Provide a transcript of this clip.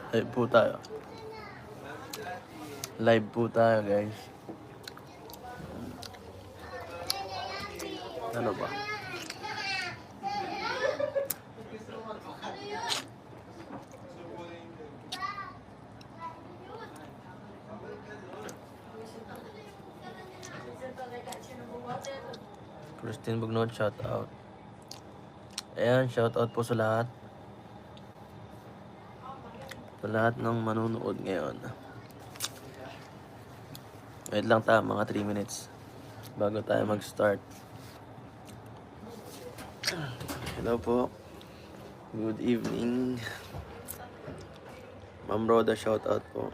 Live po tayo. Live po tayo, guys. Ano ba? Christine Bugnot, shout out. Ayan, shout out po sa lahat. Sa lahat ng manunood ngayon. Wait lang tayo, mga 3 minutes bago tayo mag-start. Hello po. Good evening. Ma'am Roda, shout out po.